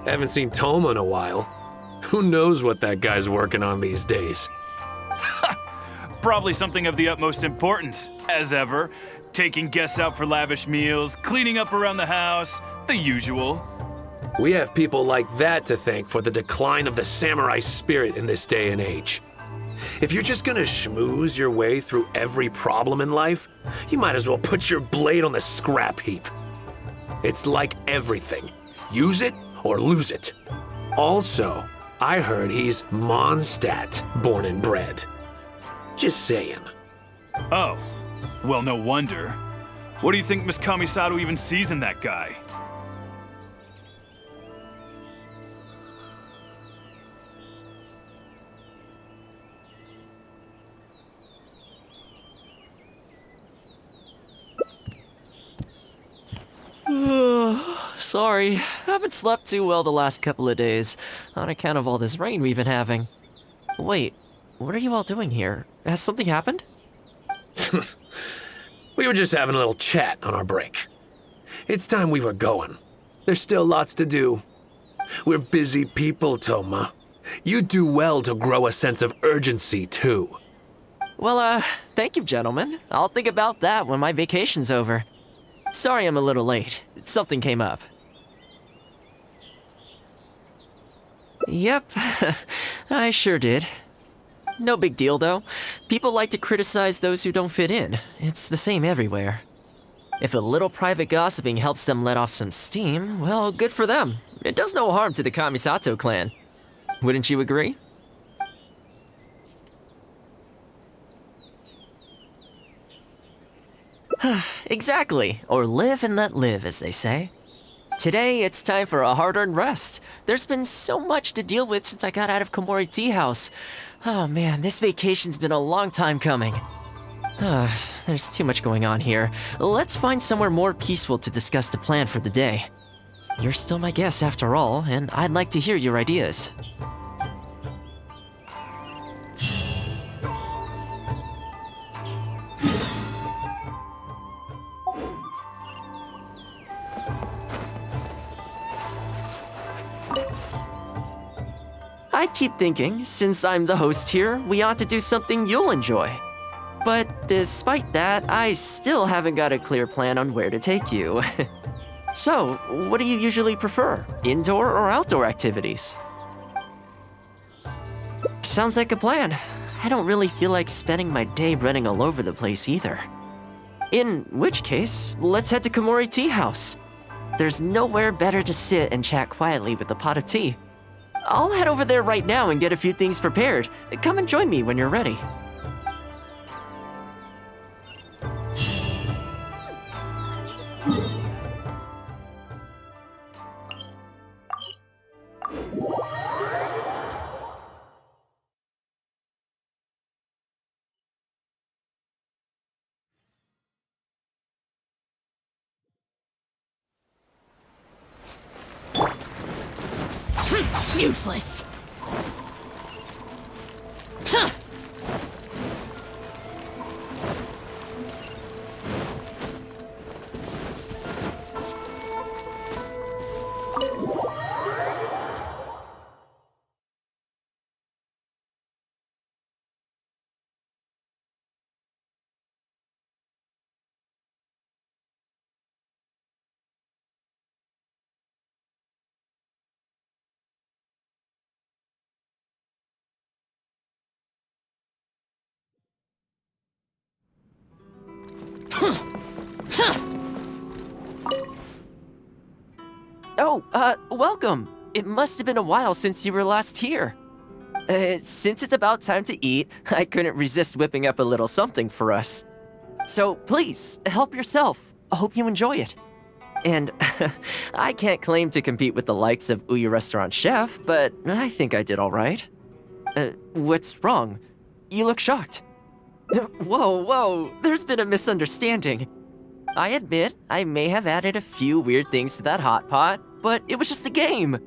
Haven't seen Thoma in a while. Who knows what that guy's working on these days? Probably something of the utmost importance, as ever. Taking guests out for lavish meals, cleaning up around the house, the usual. We have people like that to thank for the decline of the samurai spirit in this day and age. If you're just gonna schmooze your way through every problem in life, you might as well put your blade on the scrap heap. It's like everything. Use it or lose it. Also, I heard he's Mondstadt born and bred. Just saying. Oh, well, no wonder. What do you think Miss Kamisato even sees in that guy? Sorry, haven't slept too well the last couple of days, on account of all this rain we've been having. Wait, what are you all doing here? Has something happened? We were just having a little chat on our break. It's time we were going. There's still lots to do. We're busy people, Thoma. You do well to grow a sense of urgency, too. Well, thank you, gentlemen. I'll think about that when my vacation's over. Sorry I'm a little late. Something came up. Yep, I sure did. No big deal, though. People like to criticize those who don't fit in. It's the same everywhere. If a little private gossiping helps them let off some steam, well, good for them. It does no harm to the Kamisato clan. Wouldn't you agree? Exactly, or live and let live, as they say. Today, it's time for a hard-earned rest. There's been so much to deal with since I got out of Komori Tea House. Oh man, this vacation's been a long time coming. There's too much going on here. Let's find somewhere more peaceful to discuss the plan for the day. You're still my guest after all, and I'd like to hear your ideas. I keep thinking, since I'm the host here, we ought to do something you'll enjoy. But despite that, I still haven't got a clear plan on where to take you. So, what do you usually prefer? Indoor or outdoor activities? Sounds like a plan. I don't really feel like spending my day running all over the place either. In which case, let's head to Komori Tea House. There's nowhere better to sit and chat quietly with a pot of tea. I'll head over there right now and get a few things prepared. Come and join me when you're ready. Useless. Huh. Oh, welcome. It must have been a while since you were last here. Since it's about time to eat, I couldn't resist whipping up a little something for us. So please, help yourself. I hope you enjoy it. And I can't claim to compete with the likes of Ouya Restaurant Chef, but I think I did all right. What's wrong? You look shocked. Whoa, there's been a misunderstanding. I admit, I may have added a few weird things to that hot pot, but it was just a game.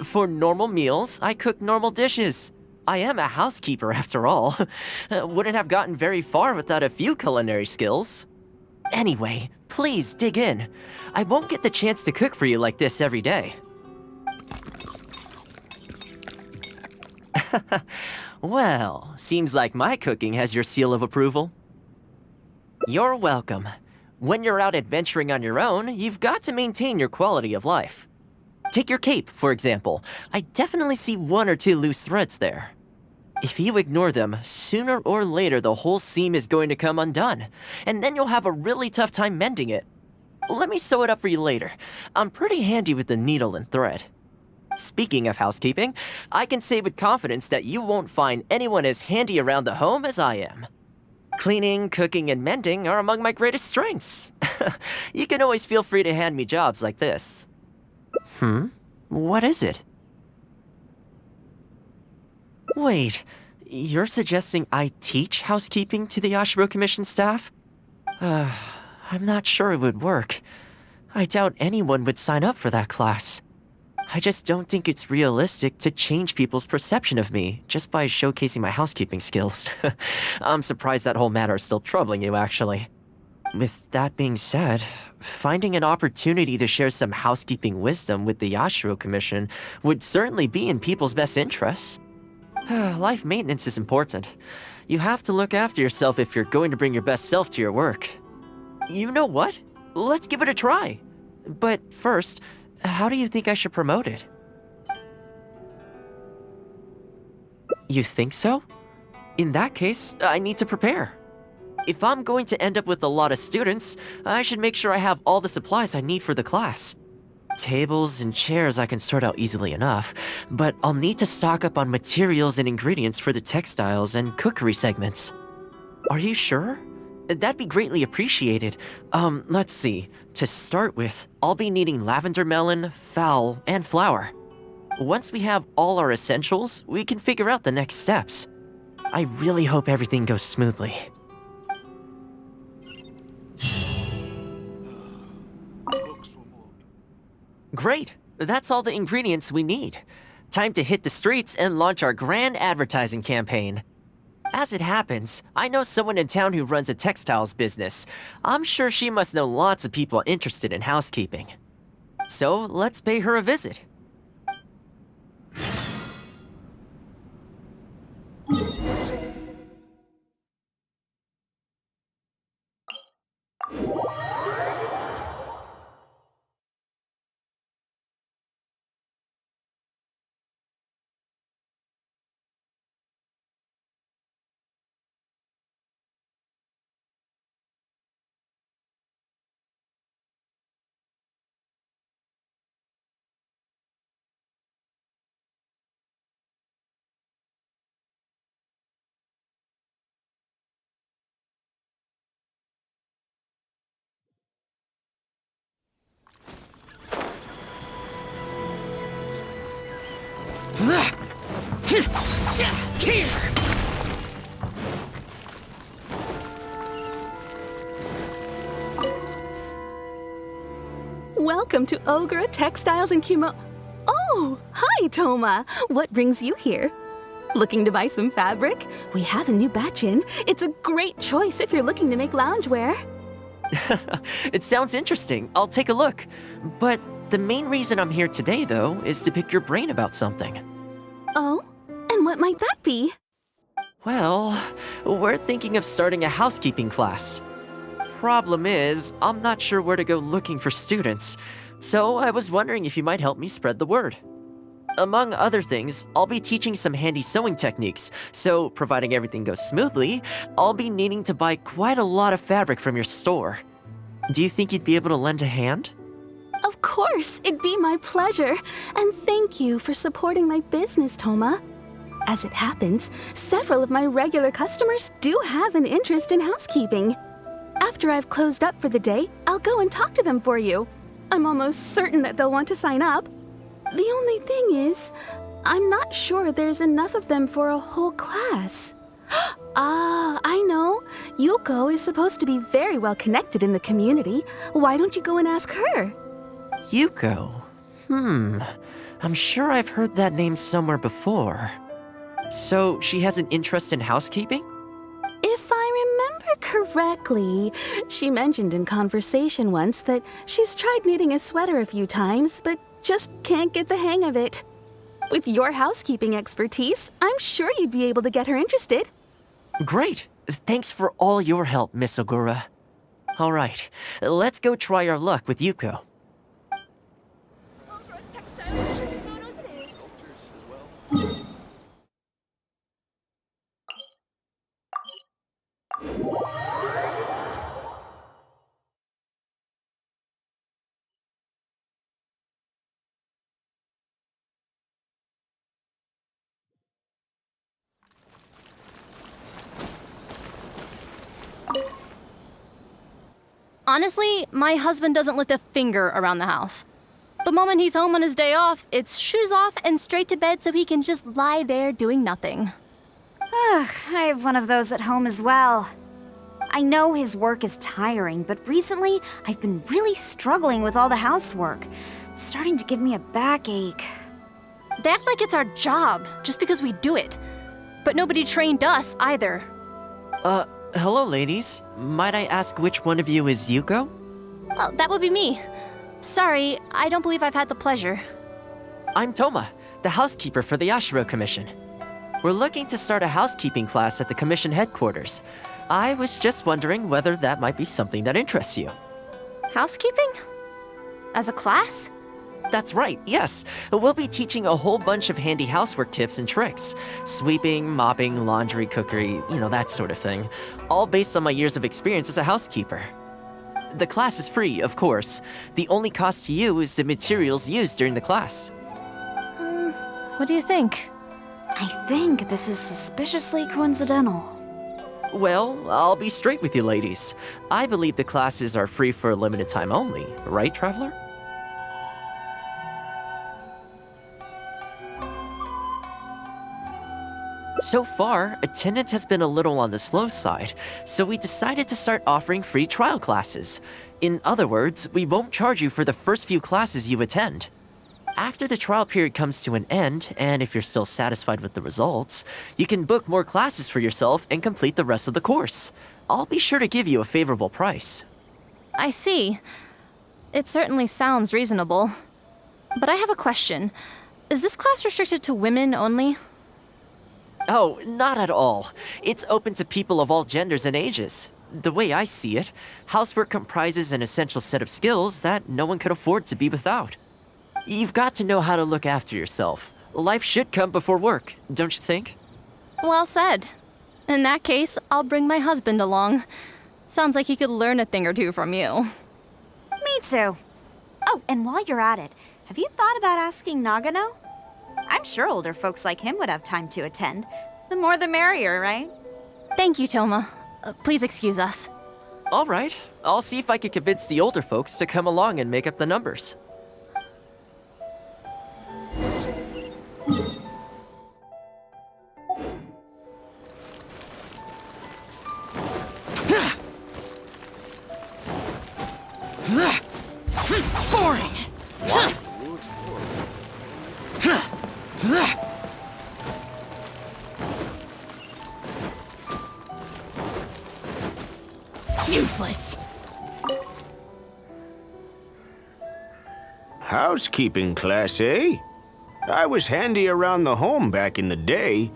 For normal meals, I cook normal dishes. I am a housekeeper after all. Wouldn't have gotten very far without a few culinary skills. Anyway, please dig in. I won't get the chance to cook for you like this every day. Well, seems like my cooking has your seal of approval. You're welcome. When you're out adventuring on your own, you've got to maintain your quality of life. Take your cape, for example. I definitely see 1 or 2 loose threads there. If you ignore them, sooner or later the whole seam is going to come undone, and then you'll have a really tough time mending it. Let me sew it up for you later. I'm pretty handy with the needle and thread. Speaking of housekeeping, I can say with confidence that you won't find anyone as handy around the home as I am. Cleaning, cooking, and mending are among my greatest strengths. You can always feel free to hand me jobs like this. What is it? Wait, you're suggesting I teach housekeeping to the YASHIRO Commission staff? I'm not sure it would work. I doubt anyone would sign up for that class. I just don't think it's realistic to change people's perception of me just by showcasing my housekeeping skills. I'm surprised that whole matter is still troubling you, actually. With that being said, finding an opportunity to share some housekeeping wisdom with the YASHIRO Commission would certainly be in people's best interests. Life maintenance is important. You have to look after yourself if you're going to bring your best self to your work. You know what? Let's give it a try. But first, how do you think I should promote it? You think so? In that case, I need to prepare. If I'm going to end up with a lot of students, I should make sure I have all the supplies I need for the class. Tables and chairs I can sort out easily enough, but I'll need to stock up on materials and ingredients for the textiles and cookery segments. Are you sure? That'd be greatly appreciated. Let's see. To start with, I'll be needing lavender melon, fowl, and flour. Once we have all our essentials, we can figure out the next steps. I really hope everything goes smoothly. Great! That's all the ingredients we need. Time to hit the streets and launch our grand advertising campaign. As it happens, I know someone in town who runs a textiles business. I'm sure she must know lots of people interested in housekeeping. So let's pay her a visit. Welcome to Ogre Textiles and Oh, hi, Thoma. What brings you here? Looking to buy some fabric? We have a new batch in. It's a great choice if you're looking to make loungewear. It sounds interesting. I'll take a look. But the main reason I'm here today, though, is to pick your brain about something. Oh? And what might that be? Well, we're thinking of starting a housekeeping class. Problem is, I'm not sure where to go looking for students, so I was wondering if you might help me spread the word. Among other things, I'll be teaching some handy sewing techniques, so providing everything goes smoothly, I'll be needing to buy quite a lot of fabric from your store. Do you think you'd be able to lend a hand? Of course, it'd be my pleasure. And thank you for supporting my business, Thoma. As it happens, several of my regular customers do have an interest in housekeeping. After I've closed up for the day, I'll go and talk to them for you. I'm almost certain that they'll want to sign up. The only thing is, I'm not sure there's enough of them for a whole class. Ah, I know. Yuko is supposed to be very well connected in the community. Why don't you go and ask her? Yuko? I'm sure I've heard that name somewhere before. So she has an interest in housekeeping? If I remember correctly, she mentioned in conversation once that she's tried knitting a sweater a few times, but just can't get the hang of it. With your housekeeping expertise, I'm sure you'd be able to get her interested. Great. Thanks for all your help, Miss Ogura. All right, let's go try our luck with Yuko. Honestly, my husband doesn't lift a finger around the house. The moment he's home on his day off, it's shoes off and straight to bed so he can just lie there doing nothing. Ugh, I have one of those at home as well. I know his work is tiring, but recently I've been really struggling with all the housework. It's starting to give me a backache. They act like it's our job, just because we do it. But nobody trained us either. Hello, ladies. Might I ask which one of you is Yuko? Well, that would be me. Sorry, I don't believe I've had the pleasure. I'm Thoma, the housekeeper for the YASHIRO Commission. We're looking to start a housekeeping class at the Commission headquarters. I was just wondering whether that might be something that interests you. Housekeeping? As a class? That's right, yes. We'll be teaching a whole bunch of handy housework tips and tricks. Sweeping, mopping, laundry, cookery, that sort of thing. All based on my years of experience as a housekeeper. The class is free, of course. The only cost to you is the materials used during the class. What do you think? I think this is suspiciously coincidental. Well, I'll be straight with you ladies. I believe the classes are free for a limited time only, right, Traveler? So far, attendance has been a little on the slow side, so we decided to start offering free trial classes. In other words, we won't charge you for the first few classes you attend. After the trial period comes to an end, and if you're still satisfied with the results, you can book more classes for yourself and complete the rest of the course. I'll be sure to give you a favorable price. I see. It certainly sounds reasonable. But I have a question. Is this class restricted to women only? Oh, not at all. It's open to people of all genders and ages. The way I see it, housework comprises an essential set of skills that no one could afford to be without. You've got to know how to look after yourself. Life should come before work, don't you think? Well said. In that case, I'll bring my husband along. Sounds like he could learn a thing or two from you. Me too. Oh, and while you're at it, have you thought about asking Nagano? I'm sure older folks like him would have time to attend. The more the merrier, right? Thank you, Thoma. Please excuse us. All right, I'll see if I can convince the older folks to come along and make up the numbers. Boring! What? Useless! Housekeeping class, eh? I was handy around the home back in the day.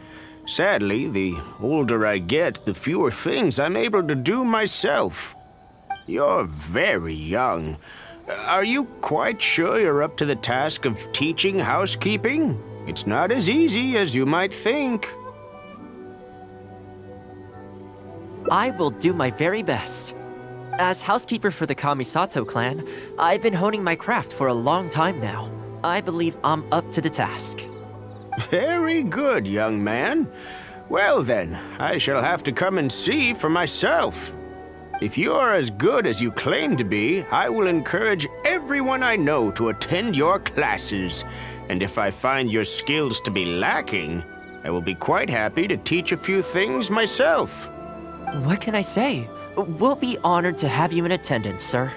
Sadly, the older I get, the fewer things I'm able to do myself. You're very young. Are you quite sure you're up to the task of teaching housekeeping? It's not as easy as you might think. I will do my very best. As housekeeper for the Kamisato clan, I've been honing my craft for a long time now. I believe I'm up to the task. Very good, young man. Well then, I shall have to come and see for myself. If you're as good as you claim to be, I will encourage everyone I know to attend your classes. And if I find your skills to be lacking, I will be quite happy to teach a few things myself. What can I say? We'll be honored to have you in attendance, sir.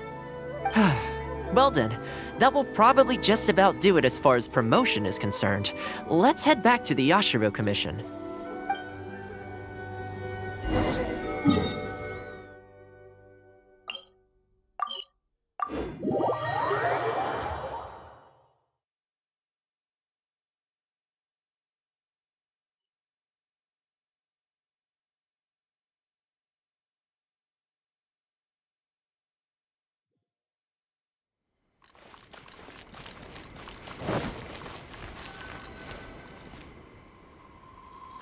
Well then, that will probably just about do it as far as promotion is concerned. Let's head back to the YASHIRO Commission.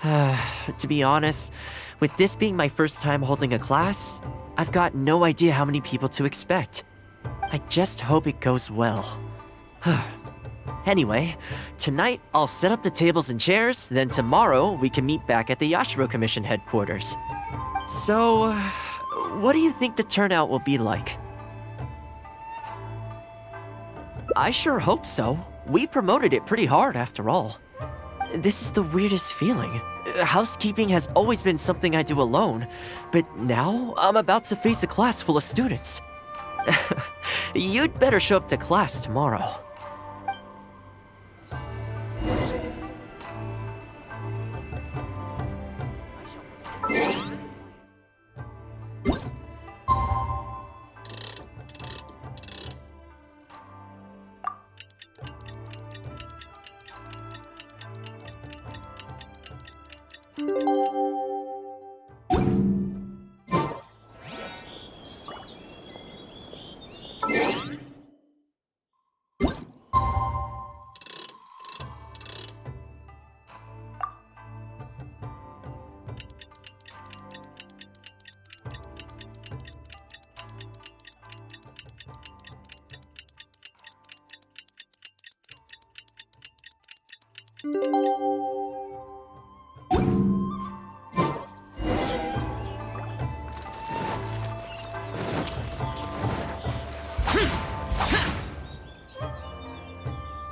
To be honest, with this being my first time holding a class, I've got no idea how many people to expect. I just hope it goes well. Anyway, tonight I'll set up the tables and chairs, then tomorrow we can meet back at the YASHIRO Commission headquarters. So, what do you think the turnout will be like? I sure hope so. We promoted it pretty hard after all. This is the weirdest feeling. Housekeeping has always been something I do alone, but now I'm about to face a class full of students. You'd better show up to class tomorrow.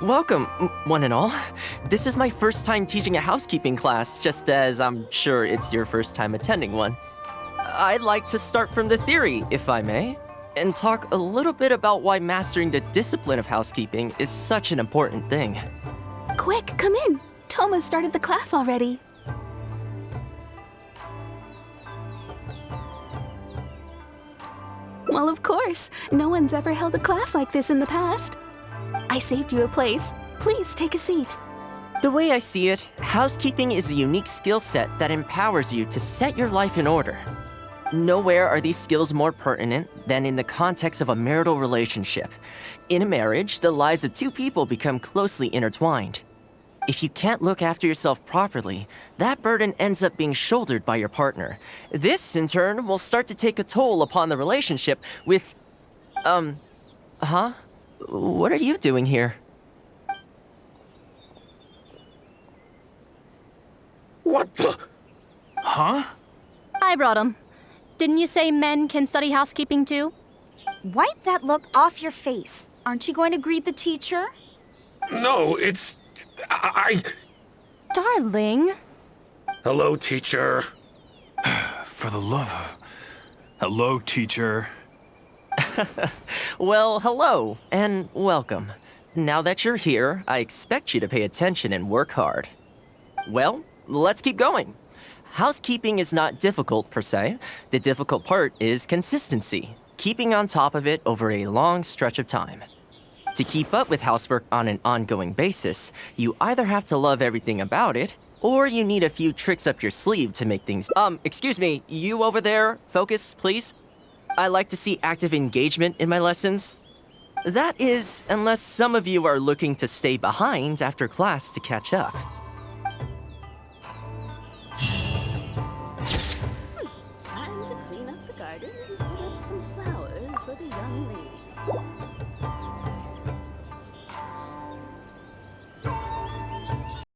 Welcome, one and all. This is my first time teaching a housekeeping class, just as I'm sure it's your first time attending one. I'd like to start from the theory, if I may, and talk a little bit about why mastering the discipline of housekeeping is such an important thing. Quick, come in. Thoma started the class already. Well, of course. No one's ever held a class like this in the past. I saved you a place. Please take a seat. The way I see it, housekeeping is a unique skill set that empowers you to set your life in order. Nowhere are these skills more pertinent than in the context of a marital relationship. In a marriage, the lives of two people become closely intertwined. If you can't look after yourself properly, that burden ends up being shouldered by your partner. This, in turn, will start to take a toll upon the relationship with... What are you doing here? What the? Huh? I brought him. Didn't you say men can study housekeeping too? Wipe that look off your face. Aren't you going to greet the teacher? No, it's... Darling. Hello, teacher. For the love of... Hello, teacher. Well, hello, and welcome. Now that you're here, I expect you to pay attention and work hard. Well, let's keep going. Housekeeping is not difficult per se. The difficult part is consistency, keeping on top of it over a long stretch of time. To keep up with housework on an ongoing basis, you either have to love everything about it, or you need a few tricks up your sleeve to make things... excuse me, you over there, focus, please. I like to see active engagement in my lessons. That is, unless some of you are looking to stay behind after class to catch up. Time to clean up the garden and put up some flowers for the young lady.